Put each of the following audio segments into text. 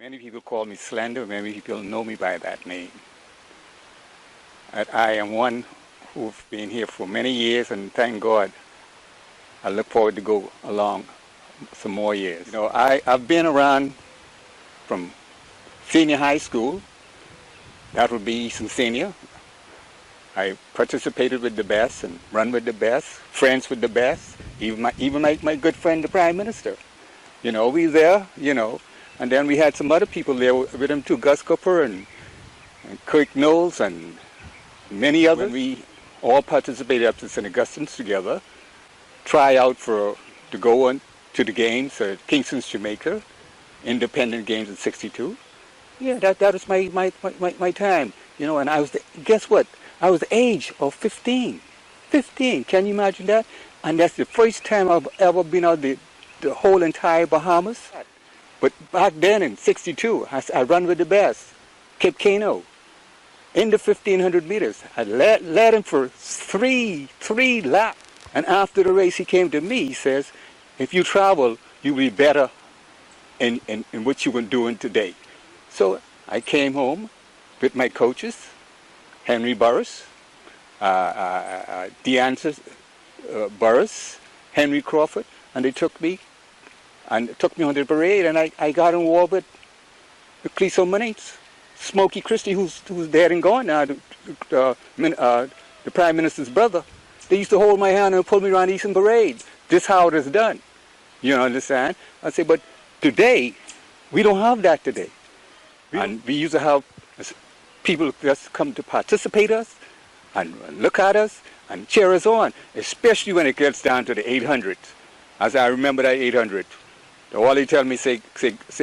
Many people call me Slender. Many people know me by that name. I am one who've been here for many years, and thank God, I look forward to go along some more years. You know, I've been around from senior high school. That would be Eastern Senior. I participated with the best and run with the best, friends with the best, even my good friend, the Prime Minister. You know, we there, you know. And then we had some other people there with him too, Gus Cooper and Kirk Knowles and many others. When we all participated up to St. Augustine's together, try out to go on to the games at Kingston's Jamaica, independent games in '62. Yeah, that was my time. You know, and I was, guess what? I was the age of 15. 15, can you imagine that? And that's the first time I've ever been out the whole entire Bahamas. But back then in '62, I run with the best, Cape Cano, in the 1,500 meters. I led him for three laps. And after the race, he came to me, he says, if you travel, you'll be better in what you've been doing today. So I came home with my coaches, Henry Burrows, DeAntis Burrows, Henry Crawford, and they took me on the parade, and I got involved with Cleso Minates, Smokey Christie, who's dead and gone now, the Prime Minister's brother. They used to hold my hand and pull me around the Eastern Parade. This is how it is done. You understand? I say, but today, we don't have that today. And we used to have people just come to participate us and look at us and cheer us on, especially when it gets down to the 800s. As I remember that 800, all they tell me, say,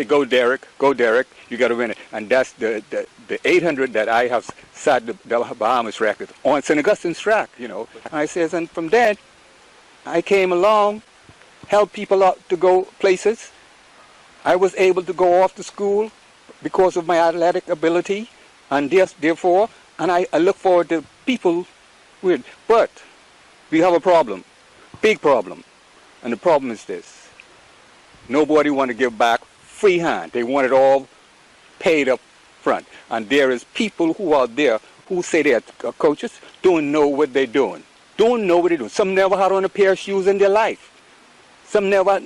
go Derek, you got to win it. And that's the 800 that I have set the Bahamas record on St. Augustine's track, you know. I says, and from then, I came along, helped people out to go places. I was able to go off to school because of my athletic ability, and therefore, and I look forward to people with. But we have a problem, big problem, and the problem is this: nobody want to give back free hand. They want it all paid up front, and there is people who are there who say they are coaches, don't know what they're doing, Some never had on a pair of shoes in their life. Some never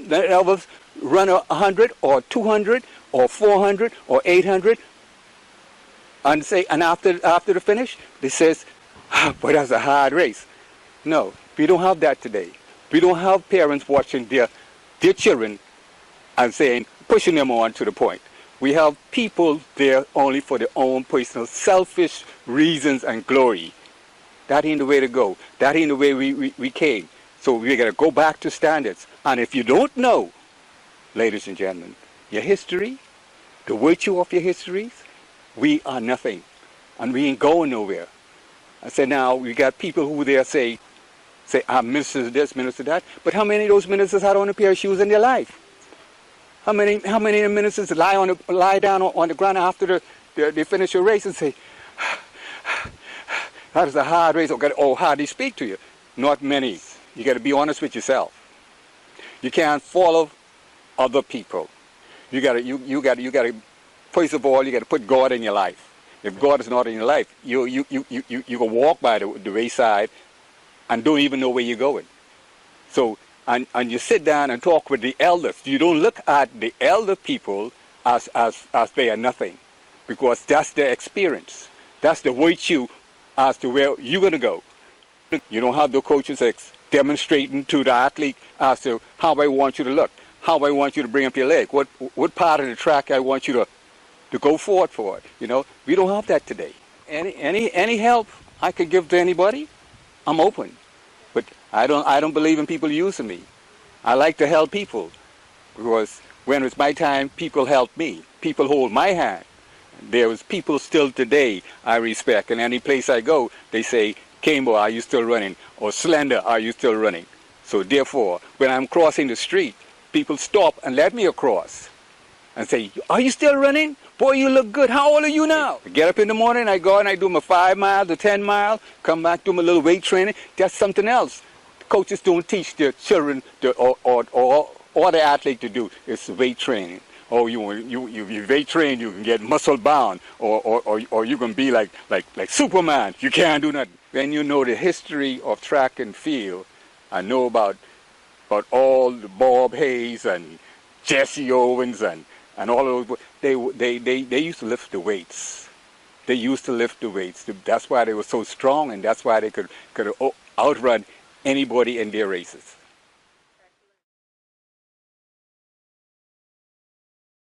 run 100 or 200 or 400 or 800, and after the finish, they says, boy, that's a hard race. No, we don't have that today. We don't have parents watching their children and saying, pushing them on to the point. We have people there only for their own personal, selfish reasons and glory. That ain't the way to go. That ain't the way we came. So we got to go back to standards. And if you don't know, ladies and gentlemen, your history, the virtue of your histories, we are nothing. And we ain't going nowhere. I said, now, we got people who there say, I'm minister this, minister that. But how many of those ministers had on a pair of shoes in their life? How many of the ministers lie down on the ground after they finish your race and say, that is a hard race, or how do they speak to you? Not many. You got to be honest with yourself. You can't follow other people. You got to. First of all, you got to put God in your life. If God is not in your life, you can walk by the wayside and don't even know where you're going. So, and you sit down and talk with the elders. You don't look at the elder people as they are nothing, because that's their experience. That's the virtue as to where you're going to go. You don't have the coaches demonstrating to the athlete as to how I want you to look, how I want you to bring up your leg, what part of the track I want you to go forward for it. You know, we don't have that today. Any help I could give to anybody, I'm open. But I don't believe in people using me. I like to help people, because when it's my time, people help me. People hold my hand. There is people still today I respect, and any place I go, they say, Cambo, are you still running? Or Slender, are you still running? So therefore, when I'm crossing the street, people stop and let me across and say, are you still running? Boy, you look good. How old are you now? I get up in the morning, I go and I do my 5 miles or 10 miles, come back, do my little weight training. That's something else. Coaches don't teach their children or the athlete to do. It's weight training. oh, you're very trained, you can get muscle bound, or you can be like Superman. You can't do nothing. When you know the history of track and field, and know about all the Bob Hayes and Jesse Owens and all of those, they used to lift the weights. They used to lift the weights. That's why they were so strong, and that's why they could outrun anybody in their races.